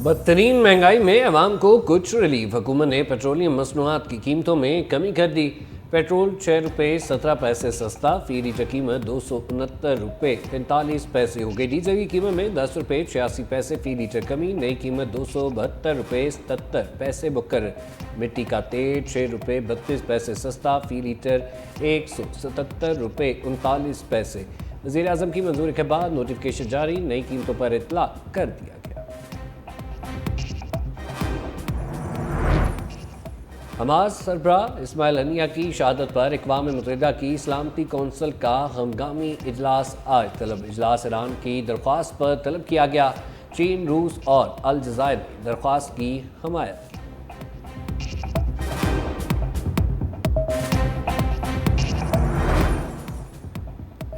बदतरीन महंगाई में अवाम को कुछ रिलीफ। हुकूमत ने पेट्रोलियम मसनूआत की कीमतों में कमी कर दी। पेट्रोल 6 रुपये 17 पैसे सस्ता, फी लीटर कीमत 269 रुपये 45 पैसे हो गई। डीजल की कीमत में 10 रुपये 86 पैसे फी लीटर कमी, नई कीमत 272 रुपये 77 पैसे मुकर। मिट्टी का तेल 6 रुपये 32 पैसे सस्ता, फी लीटर 177 रुपये 39 पैसे। वज़ीर आज़म की मंजूरी के बाद नोटिफिकेशन जारी, नई कीमतों पर इतला कर दिया गया। हमास सरबराह इस्माइल हनिया की शहादत पर अक़वाम मुत्तहिदा की सलामती कौंसिल का हंगामी इजलास आज तलब। इजलास ईरान की दरख्वास्त पर तलब किया गया। चीन, रूस और अलजायर ने दरख्वास्त की हमायत।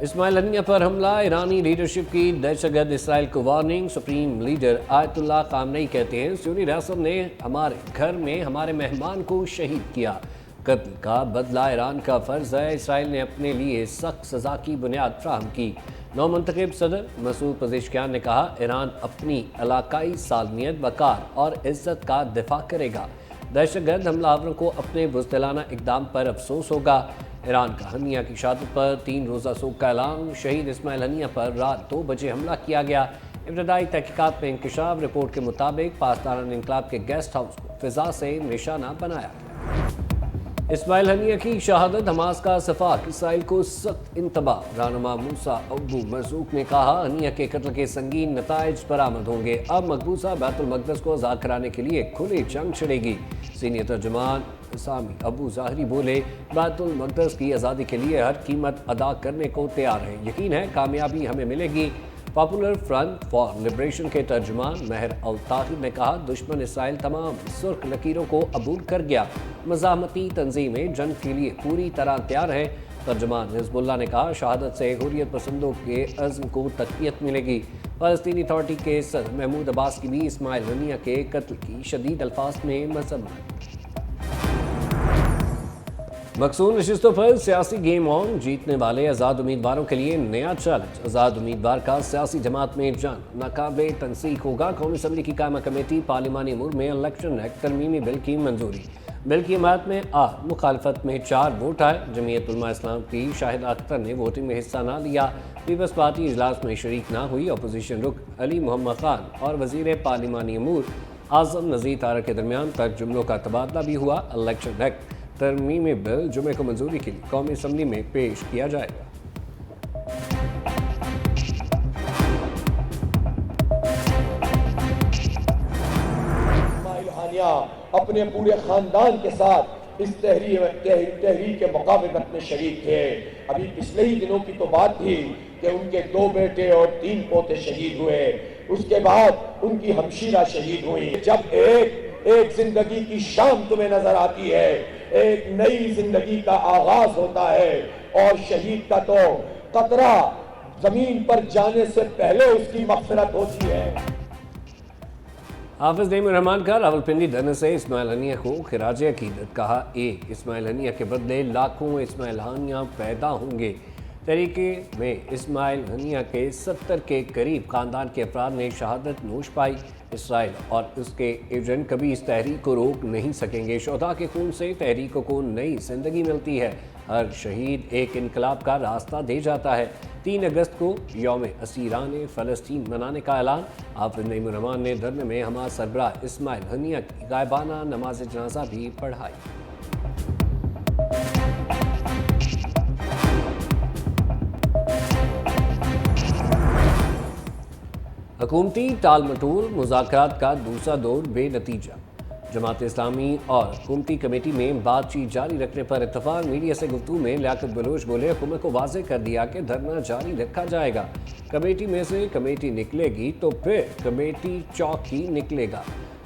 इस्माइल हनिया पर हमला, ईरानी लीडरशिप की दहशतगर्द इसराइल को warning. Supreme leader Ayatollah Khamenei कहते हैं सुन्नी रियासत ने हमारे घर में हमारे मेहमान को शहीद किया। कत्ल का बदला ईरान का फ़र्ज है। इसराइल ने अपने लिए सख्त सज़ा की बुनियाद फ्राहम की। नौमंतखब सदर मसूद पज़ेश्कियान ने कहा ईरान अपनी इलाकाई सालमियत, वक़ार और इज़्ज़त का दिफा करेगा। दहशतगर्द हमलावरों को अपने बुज़दिलाना इक़दाम पर अफसोस होगा। ईरान का हनिया की शहादत पर 3 रोज़ा शोक का ऐलान। शहीद इस्माइल हनिया पर रात 2 बजे हमला किया गया। इब्तदाई तहकीकात में इंकशाफ। रिपोर्ट के मुताबिक पासदारान इनकलाब के गेस्ट हाउस को फिजा से निशाना बनाया गया। इस्माइल हनिया की शहादत हमास का सफाक इसराइल को सख्त इंतबाह। रहनुमा मूसा अबू मरज़ूक ने कहा हनिया के कत्ल के संगीन नताइज बरामद होंगे। अब मकबूजा बैतुल मक़दस को आज़ाद कराने के लिए खुली जंग छिड़ेगी। सीनियर तर्जुमान सामी अबू ज़ाहरी बोले बैतुल मक़दस की आज़ादी के लिए हर कीमत अदा करने को तैयार है। यकीन है कामयाबी हमें मिलेगी। पॉपुलर फ्रंट फॉर लिबरेशन के तर्जुमान महर अल ताहिर ने कहा दुश्मन इसराइल तमाम सुर्ख लकीरों को अबूर कर गया। मज़ाहमती तंजीमें जंग के लिए पूरी तरह तैयार हैं। तर्जुमान हिज़्बुल्लाह ने कहा शहादत से हुर्रियत पसंदों के अज़्म को तक़वियत मिलेगी। फ़लस्तीनी अथॉरिटी के सदर महमूद अब्बास की भी इस्माइल हनिया के कत्ल की शदीद अल्फाज में मज़म्मत। मकसूद नशिस्तों पर सियासी गेम ऑन। जीतने वाले आज़ाद उम्मीदवारों के लिए नया चैलेंज। आज़ाद उम्मीदवार का सियासी जमात में जंग नाकाबे तनसीक होगा। कौमी असम्बली की कायमा कमेटी पार्लिमानी अमूर में इलेक्शन एक्ट तरमीमी बिल की मंजूरी। बिल की हिमायत में मुखालफत में 4 वोट आए। जमीयत उलमा इस्लाम की शाहिद अख्तर ने वोटिंग में हिस्सा ना लिया। पीपल्स पार्टी इजलास में शरीक ना हुई। अपोजिशन रुक अली मोहम्मद खान और वजीर पार्लिमानी अमूर आज़म नज़ीर तारक के दरमियान तक जुमलों का तबादला भी हुआ। इलेक्शन एक्ट तरमीमी बिल जुमे को मंजूरी के लिए कौमी असम्बली में पेश किया जाएगा। इस्माइल हनिया अपने पूरे खानदान के साथ इस तहरीक के मुकाबलत में शरीक थे। अभी पिछले ही दिनों की तो बात थी कि उनके 2 बेटे और 3 पोते शहीद हुए। उसके बाद उनकी हमशीरा शहीद हुई। जब एक जिंदगी की शाम तुम्हें नजर आती है, एक नई जिंदगी का आगाज होता है और शहीद का तो कतरा जमीन पर जाने से पहले उसकी मग़फ़िरत होती है। हाफिज़ नईमुर रहमान का रावलपिंडी धरने से इस्माइल हनिया को खिराज अकीदत। कहा इस्माइल हनिया के बदले लाखों इस्माइल हनिया पैदा होंगे। तहरीके में इस्माइल हनिया के 70 के करीब ख़ानदान के अफराद ने शहादत नोश पाई। इसराइल और उसके एजेंट कभी इस तहरीक को रोक नहीं सकेंगे। शोधा के खून से तहरीकों को नई जिंदगी मिलती है। हर शहीद एक इनकलाब का रास्ता दे जाता है। 3 अगस्त को यौम असीरान फ़लस्तीन मनाने का ऐलान। हाफिज़ नईमुर रहमान ने धरने में हमास सरबराह इस्माइल हनिया की गायबाना नमाज जनाजा भी पढ़ाई। हुकूमती टाल मटोल मुज़ाकरात का दूसरा दौर बेनतीजा। जमात इस्लामी और हुकूमती कमेटी में बातचीत जारी रखने पर इत्तफाक। मीडिया से गुफ्तगू में लियाकत बलोच बोले हुकूमत को वाज़ेह कर दिया कि धरना जारी रखा जाएगा। कमेटी में से कमेटी निकलेगी तो फिर कमेटी चौकी निकलेगा।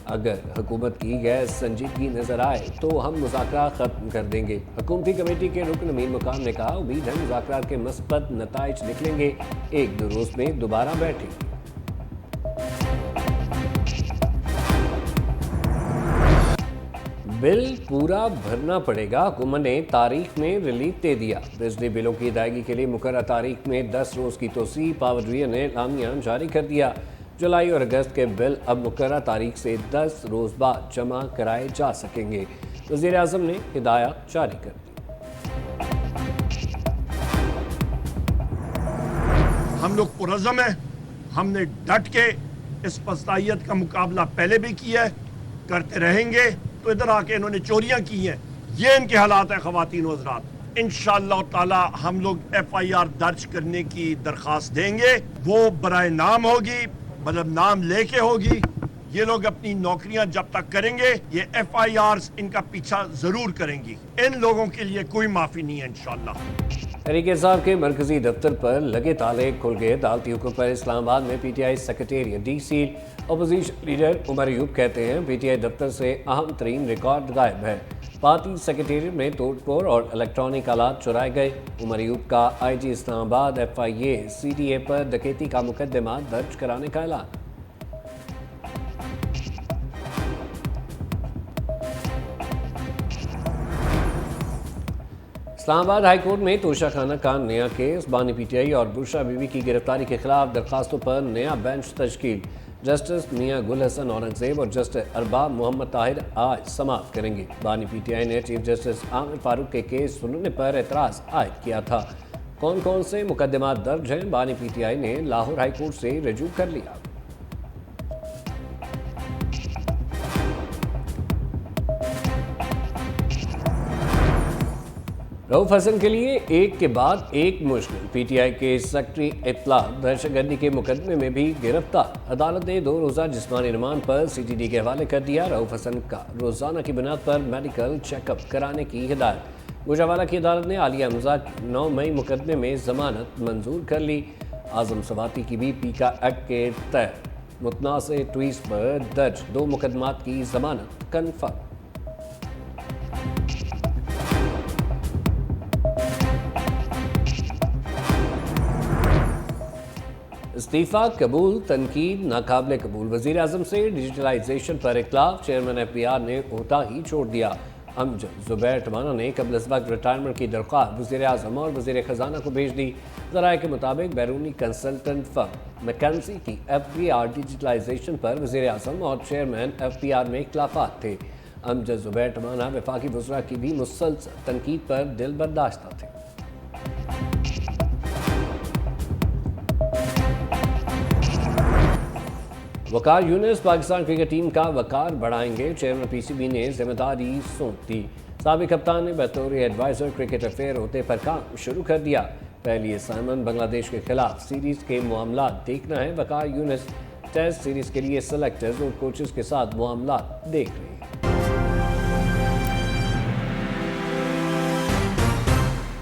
अगर हुकूमत की गैर संजीदगी नजर आए तो हम मुज़ाकरात ख़त्म कर देंगे। हुकूमती कमेटी के रुकन अमीर मुकाम ने कहा उम्मीद है मुज़ाकरात के मस्बत नताइज निकलेंगे। 1-2 रोज़ में दोबारा बैठेंगे। बिल पूरा भरना पड़ेगा। हुकूमत ने तारीख में रिलीफ दे दिया। बिजली बिलों की अदायगी के लिए मुकर्रर तारीख में 10 रोज़ की तोसी। पावर डिवीजन ने एलामिया जारी कर दिया। जुलाई और अगस्त के बिल अब मुकर्रर तारीख से 10 रोज़ बाद जमा कराए जा सकेंगे। वज़ीर आज़म ने हिदायत जारी कर दी। हम लोग पुरज़म हैं, हमने डट के इस फसाइयत का मुकाबला पहले भी किया है, करते रहेंगे। तो इधर आके इन्होंने चोरियां की हैं, ये इनके हालात हैं ख़वातीन व हज़रात। इंशाअल्लाह ताला हम लोग FIR दर्ज करने की दरख्वास्त देंगे, वो बराए नाम होगी, मतलब नाम लेके होगी। ये लोग अपनी नौकरियां जब तक करेंगे ये FIRs इनका पीछा ज़रूर करेंगी। इन लोगों के लिए कोई माफ़ी नहीं है इंशाअल्लाह। तहरीक इंसाफ के मरकजी दफ्तर पर लगे ताले खुल गए। अदालती हुक्म पर इस्लामाबाद में PTI secretariat DC opposition leader Umar Ayub कहते हैं PTI दफ्तर से अहम तरीन रिकॉर्ड गायब है। पार्टी सेक्रेटेरिएट में तोड़फोड़ और इलेक्ट्रॉनिक आलात चुराए गए। उमर अयूब का IG इस्लामाबाद FIA CDA पर डकैती का मुकदमा दर्ज कराने का ऐलान। इस्लामाबाद हाई कोर्ट में तोशा खाना का नया केस। बानी PTI और बुशरा बीबी की गिरफ्तारी के खिलाफ दरखास्तों पर नया बेंच तश्कील। जस्टिस मियां गुल हसन औरंगजेब और जस्टिस अरबाब मोहम्मद ताहिर आज समाप्त करेंगे। बानी PTI ने चीफ जस्टिस आमिर फारूक के केस सुनने पर एतराज़ आयद किया था। कौन कौन से मुकदमात दर्ज हैं, बानी PTI ने लाहौर हाई कोर्ट से रजू कर लिया। रऊफ हसन के लिए एक के बाद एक मुश्किल। PTI के सेक्रेटरी इत्तला दहशतगर्दी के मुकदमे में भी गिरफ्तार। अदालत ने 2 रोज़ा जिस्मानी रिमांड पर CTD के हवाले कर दिया। रऊफ हसन का रोज़ाना की बुनियाद पर मेडिकल चेकअप कराने की हिदायत। गुजरांवाला की अदालत ने आलिया हमजा की 9 मई मुकदमे में जमानत मंजूर कर ली। आज़म सवाती की भी पीका एक्ट के तहत मुतनाज़ ट्वीट्स पर दर्ज 2 मुकदमात की जमानत कन्फर्म। इस्तीफ़ा कबूल, तनकीद नाकाबिल कबूल। वज़ीर आज़म से डिजिटलाइजेशन पर इख्तिलाफ। चेयरमैन FPR ने ओहदा ही छोड़ दिया। अमजद ज़ुबैर टमाना ने कबल इस वक्त रिटायरमेंट की दरख्वास्त वज़ीर आज़म और वज़ीर ख़जाना को भेज दी। ज़राए के मुताबिक बैरूनी कंसल्टेंट फर्म मैकेंजी की FPR डिजिटलाइजेशन पर वज़ीर आज़म और चेयरमैन FPR में इख्तिलाफ़ात थे। अमजद ज़ुबैर टमाना वफाकी वज़रा की भी मुसलसल तनकीद पर दिल बर्दाश्त थे। वकार यूनिस पाकिस्तान क्रिकेट टीम का वकार बढ़ाएंगे। चेयरमैन PCB ने जिम्मेदारी सौंप दी। साबिक कप्तान ने बतौर एडवाइज़र क्रिकेट अफेयर होते पर काम शुरू कर दिया। पहली असाइनमेंट बांग्लादेश के खिलाफ सीरीज़ के मामला देखना है। वकार यूनिस टेस्ट सीरीज़ के लिए सेलेक्टर्स और कोचेस के साथ मामला देख रहे हैं।